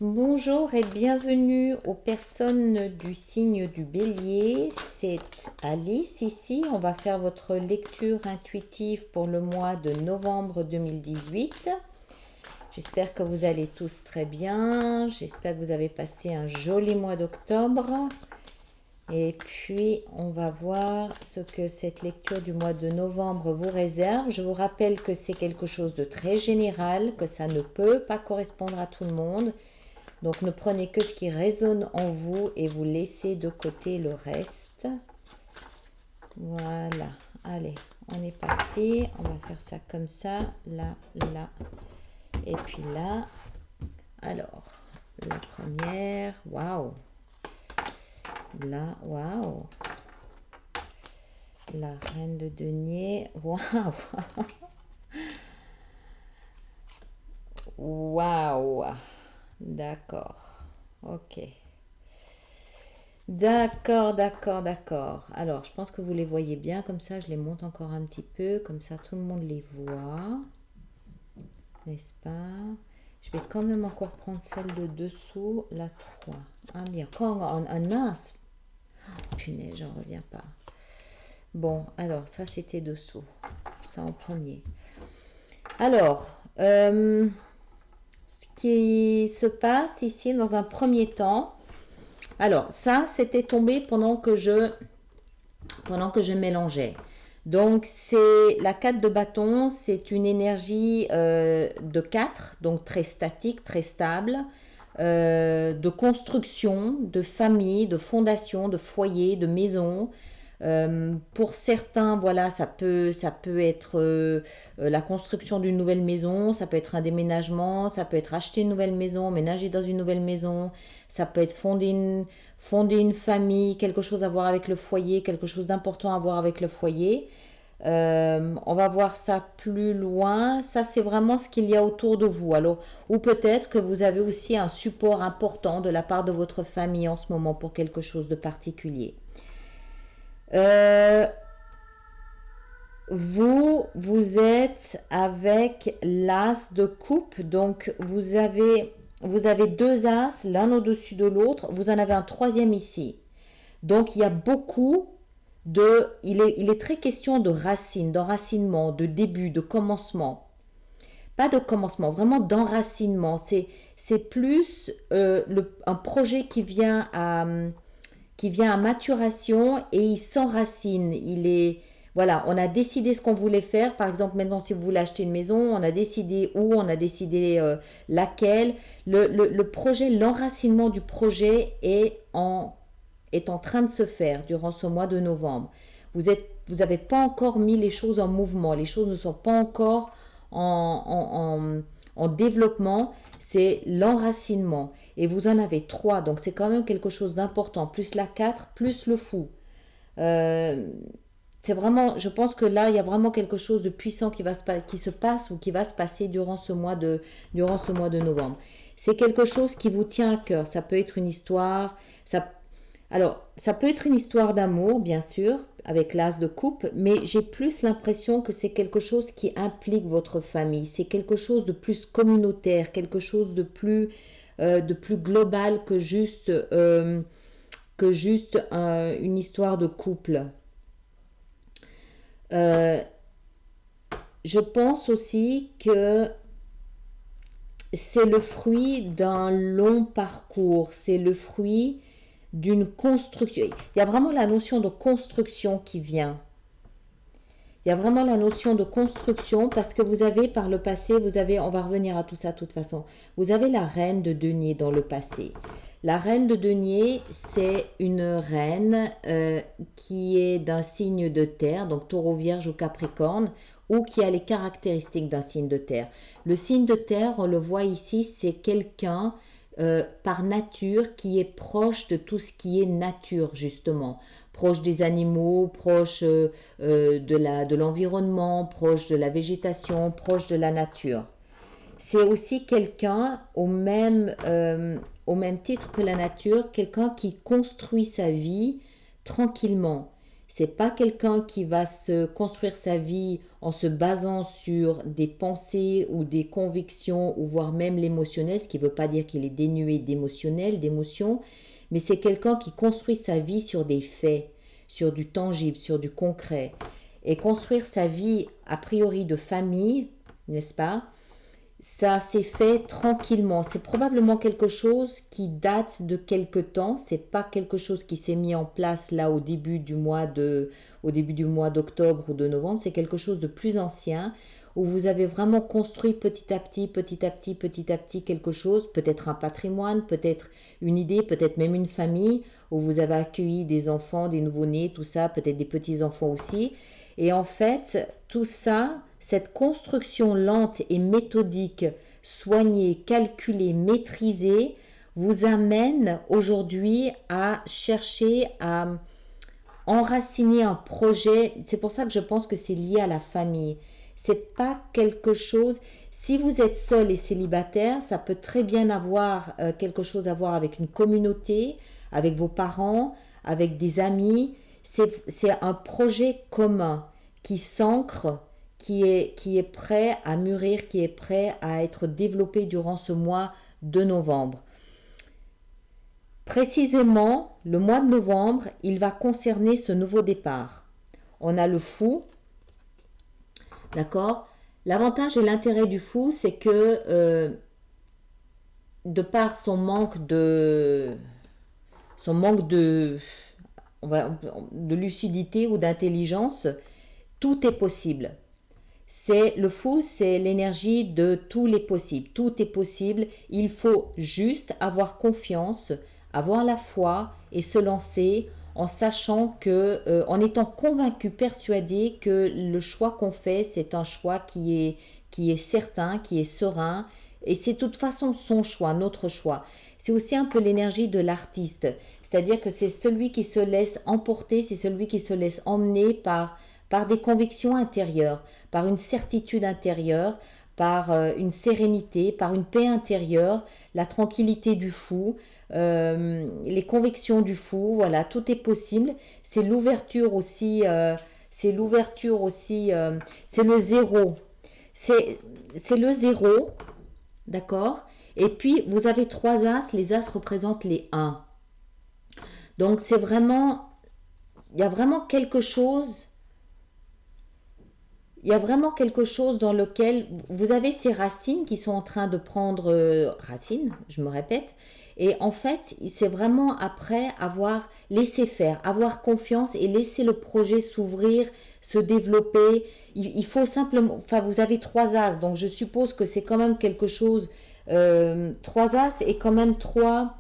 Bonjour et bienvenue aux personnes du signe du Bélier. C'est Alice ici. On va faire votre lecture intuitive pour le mois de novembre 2018. J'espère que vous allez tous très bien. J'espère que vous avez passé un joli mois d'octobre. Et puis, on va voir ce que cette lecture du mois de novembre vous réserve. Je vous rappelle que c'est quelque chose de très général, que ça ne peut pas correspondre à tout le monde. Donc, ne prenez que ce qui résonne en vous et vous laissez de côté le reste. Voilà. Allez, on est parti. On va faire ça comme ça. Là, là. Et puis là. Alors, la première. Waouh. Là, waouh. La reine de denier. Waouh. Waouh. D'accord. Ok. D'accord. Alors, je pense que vous les voyez bien. Comme ça, je les monte encore un petit peu. Comme ça, tout le monde les voit. N'est-ce pas? Je vais quand même encore prendre celle de dessous, la 3. Ah bien, quand un as. Punaise, j'en reviens pas. Bon, alors, ça, c'était dessous. Ça en premier. Alors, ce qui se passe ici dans un premier temps. Alors, ça, c'était tombé pendant que je mélangeais. Donc, c'est la 4 de bâton, c'est une énergie de 4, donc très statique, très stable, de construction, de famille, de fondation, de foyer, de maison. Pour certains, voilà, ça peut être la construction d'une nouvelle maison, ça peut être un déménagement, ça peut être acheter une nouvelle maison, ménager dans une nouvelle maison, ça peut être fonder une famille, quelque chose à voir avec le foyer, quelque chose d'important à voir avec le foyer. On va voir ça plus loin. Ça, c'est vraiment ce qu'il y a autour de vous. Alors, ou peut-être que vous avez aussi un support important de la part de votre famille en ce moment pour quelque chose de particulier. Vous êtes avec l'as de coupe, donc vous avez deux as, l'un au-dessus de l'autre, vous en avez un troisième ici. Donc il y a beaucoup il est très question de racines, d'enracinement, de début, de commencement. Pas de commencement, vraiment d'enracinement. C'est plus un projet qui vient à maturation et il s'enracine. Voilà, on a décidé ce qu'on voulait faire. Par exemple, maintenant, si vous voulez acheter une maison, on a décidé où, on a décidé laquelle. Le projet, l'enracinement du projet est en train de se faire durant ce mois de novembre. Vous n'avez pas encore mis les choses en mouvement. Les choses ne sont pas encore en développement. C'est l'enracinement. Et vous en avez 3, donc c'est quand même quelque chose d'important. Plus la 4, plus le fou. Euh, c'est vraiment, je pense que là, il y a vraiment quelque chose de puissant qui se passe ou qui va se passer durant ce mois de novembre. C'est quelque chose qui vous tient à cœur. Ça peut être une histoire. Ça peut être une histoire d'amour, bien sûr, avec l'as de coupe, mais j'ai plus l'impression que c'est quelque chose qui implique votre famille. C'est quelque chose de plus communautaire, quelque chose de plus global que juste une histoire de couple. Euh, je pense aussi que c'est le fruit d'un long parcours, c'est le fruit d'une construction. Il y a vraiment la notion de construction qui vient. Il y a vraiment la notion de construction parce que vous avez par le passé, on va revenir à tout ça de toute façon, vous avez la reine de denier dans le passé. La reine de denier, c'est une reine qui est d'un signe de terre, donc taureau, vierge ou capricorne, ou qui a les caractéristiques d'un signe de terre. Le signe de terre, on le voit ici, c'est quelqu'un par nature qui est proche de tout ce qui est nature, justement. Proche des animaux, proche de l'environnement, proche de la végétation, proche de la nature. C'est aussi quelqu'un au même titre que la nature, quelqu'un qui construit sa vie tranquillement. C'est pas quelqu'un qui va se construire sa vie en se basant sur des pensées ou des convictions ou voire même l'émotionnel, ce qui ne veut pas dire qu'il est dénué d'émotionnel, d'émotion, mais c'est quelqu'un qui construit sa vie sur des faits, sur du tangible, sur du concret. Et construire sa vie a priori de famille, n'est-ce pas? Ça s'est fait tranquillement. C'est probablement quelque chose qui date de quelque temps. C'est pas quelque chose qui s'est mis en place là au début du mois d'octobre ou de novembre. C'est quelque chose de plus ancien où vous avez vraiment construit petit à petit, petit à petit, petit à petit quelque chose. Peut-être un patrimoine, peut-être une idée, peut-être même une famille où vous avez accueilli des enfants, des nouveau-nés, tout ça, peut-être des petits-enfants aussi. Et en fait, tout ça, cette construction lente et méthodique, soignée, calculée, maîtrisée, vous amène aujourd'hui à chercher à enraciner un projet. C'est pour ça que je pense que c'est lié à la famille. C'est pas quelque chose. Si vous êtes seul et célibataire, ça peut très bien avoir quelque chose à voir avec une communauté, avec vos parents, avec des amis. C'est un projet commun qui s'ancre, qui est prêt à mûrir, qui est prêt à être développé durant ce mois de novembre. Précisément, le mois de novembre, il va concerner ce nouveau départ. On a le fou, d'accord? L'avantage et l'intérêt du fou, c'est que de par son manque de lucidité ou d'intelligence, tout est possible. Le fou, c'est l'énergie de tous les possibles. Tout est possible. Il faut juste avoir confiance, avoir la foi et se lancer en sachant en étant convaincu, persuadé que le choix qu'on fait, c'est un choix qui est certain, qui est serein. Et c'est de toute façon son choix, notre choix. C'est aussi un peu l'énergie de l'artiste. C'est-à-dire que c'est celui qui se laisse emporter, c'est celui qui se laisse emmener par des convictions intérieures, par une certitude intérieure, par une sérénité, par une paix intérieure, la tranquillité du fou, les convictions du fou, voilà, tout est possible. C'est l'ouverture aussi, c'est le zéro. C'est le zéro, d'accord? Et puis, vous avez 3 as, les as représentent les 1. Donc, il y a vraiment quelque chose dans lequel vous avez ces racines qui sont en train de prendre racine, je me répète, et en fait, c'est vraiment après avoir laissé faire, avoir confiance et laisser le projet s'ouvrir, se développer. Il faut simplement, enfin, vous avez 3 as, donc je suppose que c'est quand même quelque chose, 3 as et quand même 3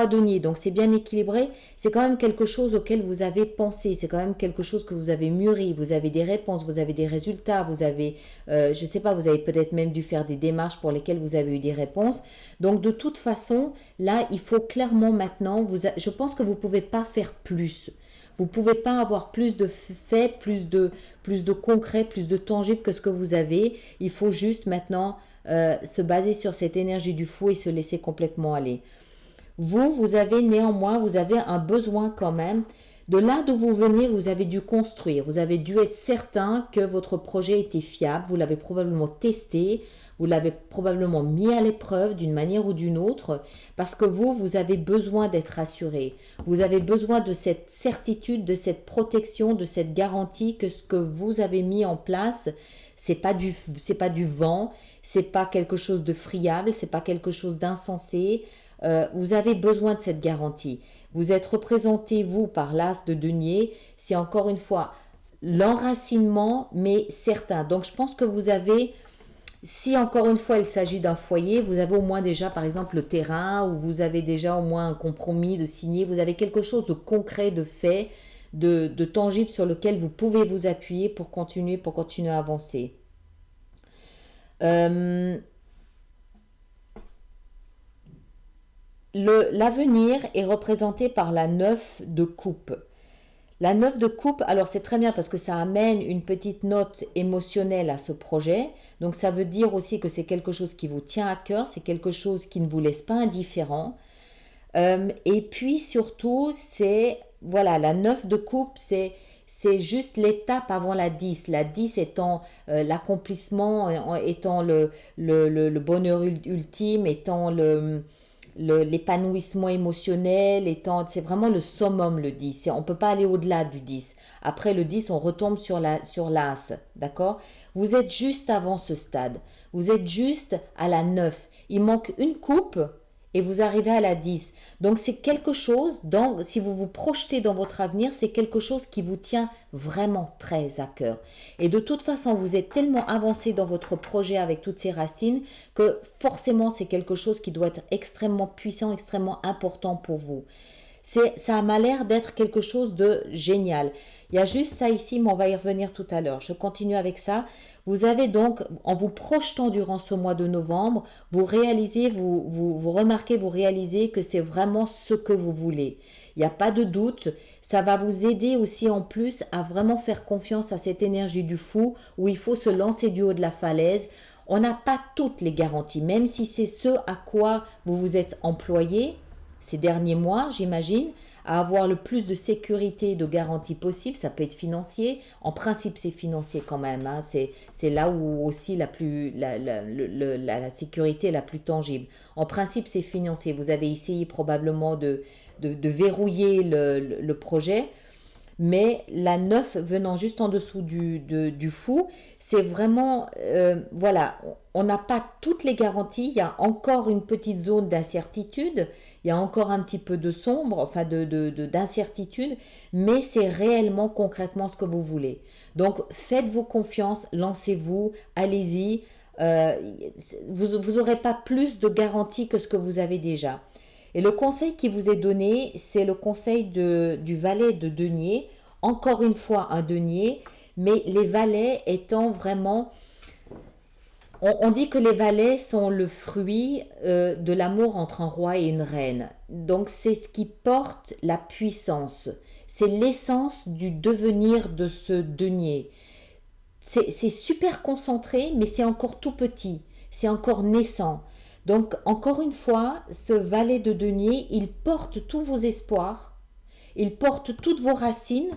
deniers, donc c'est bien équilibré. C'est quand même quelque chose auquel vous avez pensé, c'est quand même quelque chose que vous avez mûri, vous avez des réponses, vous avez des résultats, vous avez, je ne sais pas, vous avez peut-être même dû faire des démarches pour lesquelles vous avez eu des réponses. Donc de toute façon, là, il faut clairement maintenant, je pense que vous ne pouvez pas faire plus. Vous ne pouvez pas avoir plus de faits, plus de concret, plus de tangible que ce que vous avez. Il faut juste maintenant se baser sur cette énergie du fou et se laisser complètement aller. Vous avez néanmoins, vous avez un besoin quand même. De là d'où vous venez, vous avez dû construire. Vous avez dû être certain que votre projet était fiable. Vous l'avez probablement testé. Vous l'avez probablement mis à l'épreuve d'une manière ou d'une autre. Parce que vous avez besoin d'être rassuré. Vous avez besoin de cette certitude, de cette protection, de cette garantie que ce que vous avez mis en place, c'est pas du vent, c'est pas quelque chose de friable, c'est pas quelque chose d'insensé. Vous avez besoin de cette garantie. Vous êtes représenté, vous, par l'as de denier. C'est encore une fois l'enracinement, mais certain. Donc, je pense que vous avez, si encore une fois il s'agit d'un foyer, vous avez au moins déjà, par exemple, le terrain, ou vous avez déjà au moins un compromis de signer. Vous avez quelque chose de concret, de fait, de tangible sur lequel vous pouvez vous appuyer pour continuer à avancer. L'avenir est représenté par la 9 de coupe. La 9 de coupe, alors c'est très bien parce que ça amène une petite note émotionnelle à ce projet. Donc ça veut dire aussi que c'est quelque chose qui vous tient à cœur, c'est quelque chose qui ne vous laisse pas indifférent. Et puis surtout, c'est voilà, la 9 de coupe, c'est juste l'étape avant la 10. La 10 étant l'accomplissement, étant le bonheur ultime, étant l'épanouissement émotionnel, c'est vraiment le summum le 10. On ne peut pas aller au-delà du 10. Après le 10, on retombe sur l'as, d'accord? Vous êtes juste avant ce stade. Vous êtes juste à la 9. Il manque une coupe et vous arrivez à la 10. Donc c'est quelque chose, si vous vous projetez dans votre avenir, c'est quelque chose qui vous tient vraiment très à cœur. Et de toute façon, vous êtes tellement avancé dans votre projet avec toutes ces racines que forcément c'est quelque chose qui doit être extrêmement puissant, extrêmement important pour vous. Ça m'a l'air d'être quelque chose de génial. Il y a juste ça ici, mais on va y revenir tout à l'heure. Je continue avec ça. Vous avez donc, en vous projetant durant ce mois de novembre, vous réalisez, vous remarquez, vous réalisez que c'est vraiment ce que vous voulez. Il n'y a pas de doute. Ça va vous aider aussi en plus à vraiment faire confiance à cette énergie du fou où il faut se lancer du haut de la falaise. On n'a pas toutes les garanties, même si c'est ce à quoi vous vous êtes employé ces derniers mois, j'imagine, à avoir le plus de sécurité et de garantie possible. Ça peut être financier. En principe, c'est financier quand même. Hein. C'est là où aussi la sécurité est la plus tangible. En principe, c'est financier. Vous avez essayé probablement de verrouiller le projet. Mais la 9 venant juste en dessous du fou, c'est vraiment, voilà, on n'a pas toutes les garanties, il y a encore une petite zone d'incertitude, il y a encore un petit peu de sombre, enfin d'incertitude, mais c'est réellement concrètement ce que vous voulez. Donc faites-vous confiance, lancez-vous, allez-y, vous n'aurez pas plus de garanties que ce que vous avez déjà. Et le conseil qui vous est donné, c'est le conseil du valet de denier. Encore une fois, un denier, mais les valets étant vraiment... On dit que les valets sont le fruit de l'amour entre un roi et une reine. Donc c'est ce qui porte la puissance. C'est l'essence du devenir de ce denier. C'est super concentré, mais c'est encore tout petit. C'est encore naissant. Donc, encore une fois, ce valet de denier, il porte tous vos espoirs, il porte toutes vos racines,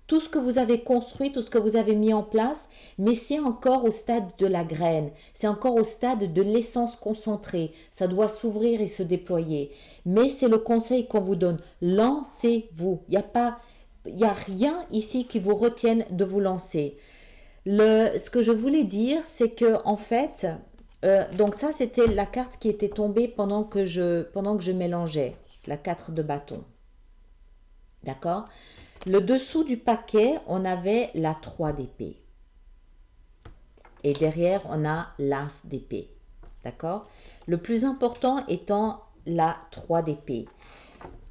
tout ce que vous avez construit, tout ce que vous avez mis en place, mais c'est encore au stade de la graine, c'est encore au stade de l'essence concentrée. Ça doit s'ouvrir et se déployer. Mais c'est le conseil qu'on vous donne. Lancez-vous. Il n'y a rien ici qui vous retienne de vous lancer. Ce que je voulais dire, c'est que en fait... donc ça, c'était la carte qui était tombée pendant que je mélangeais, la 4 de bâton. D'accord? Le dessous du paquet, on avait la 3 d'épée. Et derrière, on a l'as d'épée. D'accord? Le plus important étant la 3 d'épée.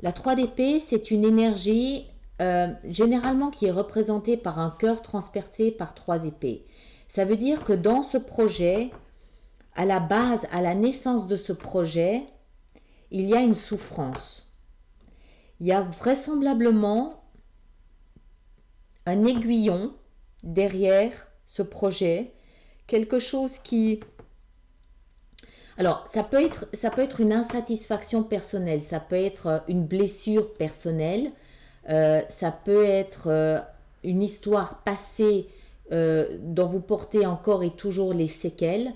La 3 d'épée, c'est une énergie généralement qui est représentée par un cœur transpercé par 3 épées. Ça veut dire que dans ce projet... À la base, à la naissance de ce projet, il y a une souffrance. Il y a vraisemblablement un aiguillon derrière ce projet, quelque chose qui... Alors, ça peut être une insatisfaction personnelle, ça peut être une blessure personnelle, ça peut être une histoire passée dont vous portez encore et toujours les séquelles.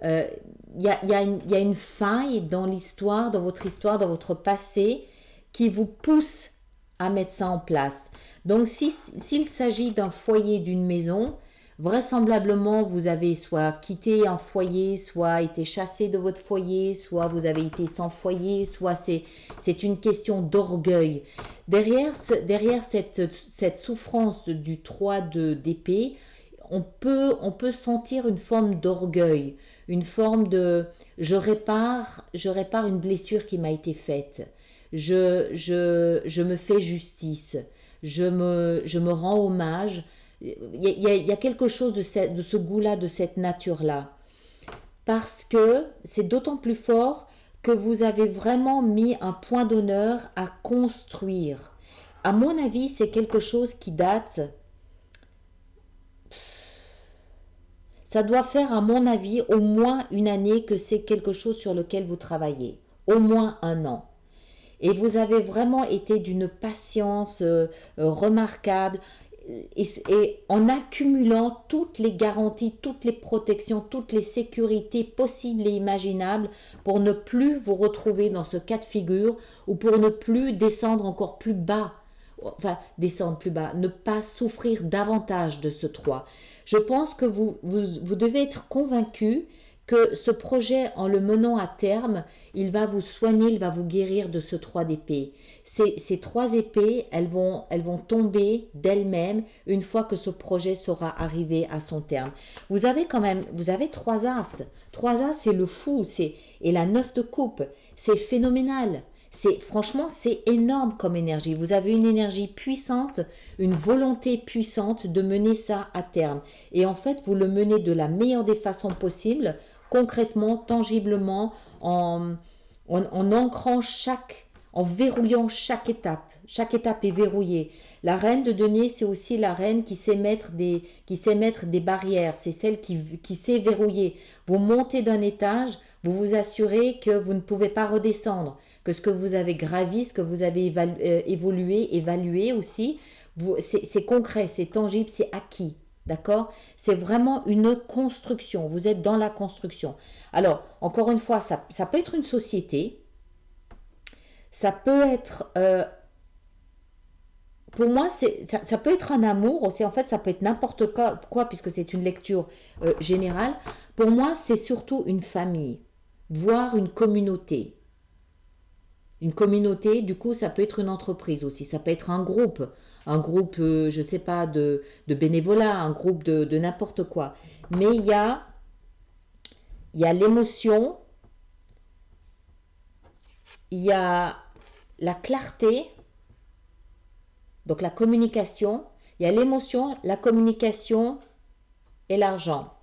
Il y a une faille dans l'histoire, dans votre passé, qui vous pousse à mettre ça en place. Donc, s'il s'agit d'un foyer, d'une maison, vraisemblablement, vous avez soit quitté un foyer, soit été chassé de votre foyer, soit vous avez été sans foyer, soit c'est une question d'orgueil. Derrière cette souffrance du 3 d'épée, on peut sentir une forme d'orgueil, une forme de je répare une blessure qui m'a été faite, je me fais justice, je me rends hommage. Il y a quelque chose de ce goût-là, de cette nature-là, parce que c'est d'autant plus fort que vous avez vraiment mis un point d'honneur à construire. À mon avis, c'est quelque chose qui date... Ça doit faire, à mon avis, au moins une année que c'est quelque chose sur lequel vous travaillez. Au moins un an. Et vous avez vraiment été d'une patience remarquable. Et en accumulant toutes les garanties, toutes les protections, toutes les sécurités possibles et imaginables pour ne plus vous retrouver dans ce cas de figure ou pour ne plus descendre encore plus bas, enfin descendre plus bas, ne pas souffrir davantage de ce 3. Je pense que vous devez être convaincu que ce projet, en le menant à terme, il va vous soigner, il va vous guérir de ce 3 d'épée. Ces 3 épées, elles vont tomber d'elles-mêmes une fois que ce projet sera arrivé à son terme. Vous avez 3 as. 3 as, c'est le fou, et la 9 de coupe. C'est phénoménal. Franchement, c'est énorme comme énergie. Vous avez une énergie puissante, une volonté puissante de mener ça à terme. Et en fait, vous le menez de la meilleure des façons possibles, concrètement, tangiblement, en ancrant en verrouillant chaque étape. Chaque étape est verrouillée. La reine de denier, c'est aussi la reine qui sait mettre des barrières. C'est celle qui sait verrouiller. Vous montez d'un étage, vous vous assurez que vous ne pouvez pas redescendre, que ce que vous avez gravi, ce que vous avez évalué aussi, c'est concret, c'est tangible, c'est acquis. D'accord? C'est vraiment une construction. Vous êtes dans la construction. Alors, encore une fois, ça peut être une société. Ça peut être... pour moi, ça peut être un amour aussi. En fait, ça peut être n'importe quoi puisque c'est une lecture générale. Pour moi, c'est surtout une famille, voire une communauté. Une communauté, du coup, ça peut être une entreprise aussi. Ça peut être un groupe, je ne sais pas, de bénévolat, un groupe de n'importe quoi. Mais il y a l'émotion, il y a la clarté, donc la communication, il y a l'émotion, la communication et l'argent.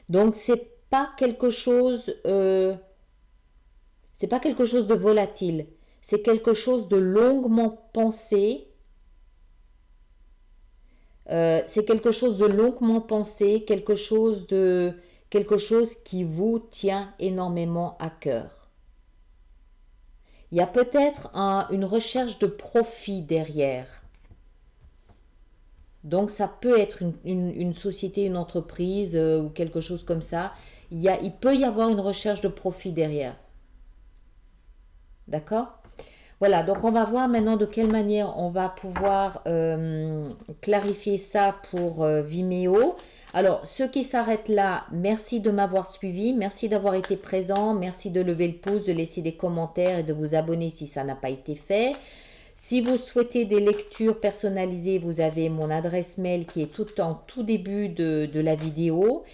Donc c'est pas quelque chose de volatile, c'est quelque chose de longuement pensé. Quelque chose qui vous tient énormément à cœur. Il y a peut-être une recherche de profit derrière. Donc ça peut être une société, une entreprise ou quelque chose comme ça. Il peut y avoir une recherche de profit derrière. D'accord ? Voilà, donc on va voir maintenant de quelle manière on va pouvoir clarifier ça pour Vimeo. Alors, ceux qui s'arrêtent là, merci de m'avoir suivi, merci d'avoir été présent, merci de lever le pouce, de laisser des commentaires et de vous abonner si ça n'a pas été fait. Si vous souhaitez des lectures personnalisées, vous avez mon adresse mail qui est tout en tout début de la vidéo.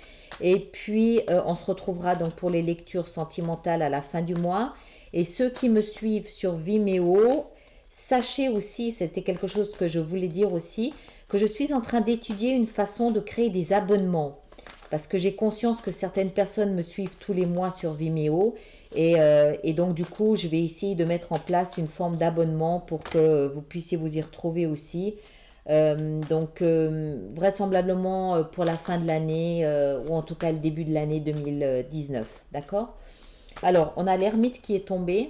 Et puis, on se retrouvera donc pour les lectures sentimentales à la fin du mois. Et ceux qui me suivent sur Vimeo, sachez aussi, c'était quelque chose que je voulais dire aussi, que je suis en train d'étudier une façon de créer des abonnements. Parce que j'ai conscience que certaines personnes me suivent tous les mois sur Vimeo. Et donc, du coup, je vais essayer de mettre en place une forme d'abonnement pour que vous puissiez vous y retrouver aussi. Vraisemblablement pour la fin de l'année ou en tout cas le début de l'année 2019. D'accord ? Alors, on a l'ermite qui est tombé.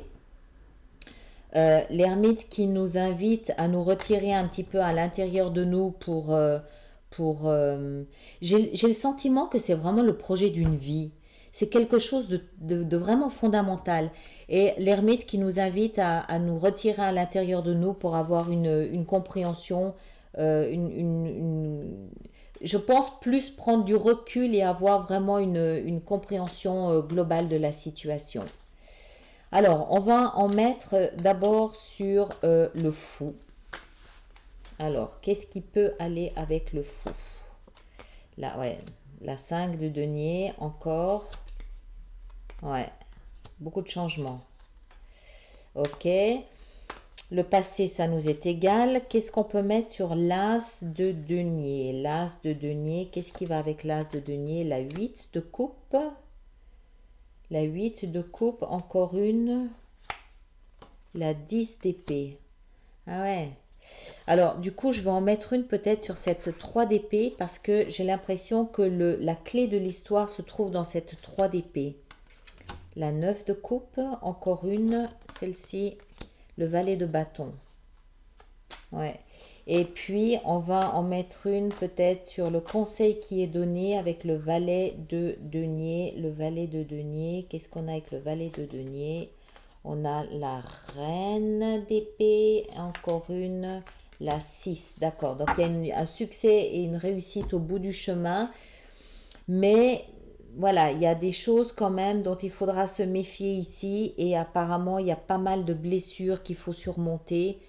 L'ermite qui nous invite à nous retirer un petit peu à l'intérieur de nous j'ai le sentiment que c'est vraiment le projet d'une vie. C'est quelque chose de vraiment fondamental. Et l'ermite qui nous invite à nous retirer à l'intérieur de nous pour avoir une compréhension, je pense plus prendre du recul et avoir vraiment une compréhension globale de la situation. Alors, on va en mettre d'abord sur le fou. Alors, qu'est-ce qui peut aller avec le fou ? Là, ouais, la 5 de denier, encore. Ouais, beaucoup de changements. Ok. Le passé, ça nous est égal. Qu'est-ce qu'on peut mettre sur l'as de denier ? L'as de denier, qu'est-ce qui va avec l'as de denier ? La 8 de coupe. La 8 de coupe, encore une. La 10 d'épée. Ah ouais. Alors, du coup, je vais en mettre une peut-être sur cette 3 d'épée parce que j'ai l'impression que la clé de l'histoire se trouve dans cette 3 d'épée. la 9 de coupe, encore une, celle-ci, le valet de bâton. Ouais. Et puis, on va en mettre une peut-être sur le conseil qui est donné avec le valet de denier. Le valet de denier, qu'est-ce qu'on a avec le valet de denier? On a la reine d'épée, encore une, la 6. D'accord, donc il y a un succès et une réussite au bout du chemin. Mais voilà, il y a des choses quand même dont il faudra se méfier ici. Et apparemment, il y a pas mal de blessures qu'il faut surmonter.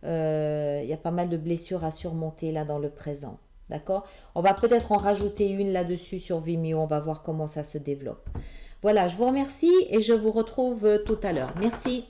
Il y a pas mal de blessures à surmonter là dans le présent. D'accord? On va peut-être en rajouter une là-dessus sur Vimeo. On va voir comment ça se développe. Voilà, je vous remercie et je vous retrouve tout à l'heure. Merci.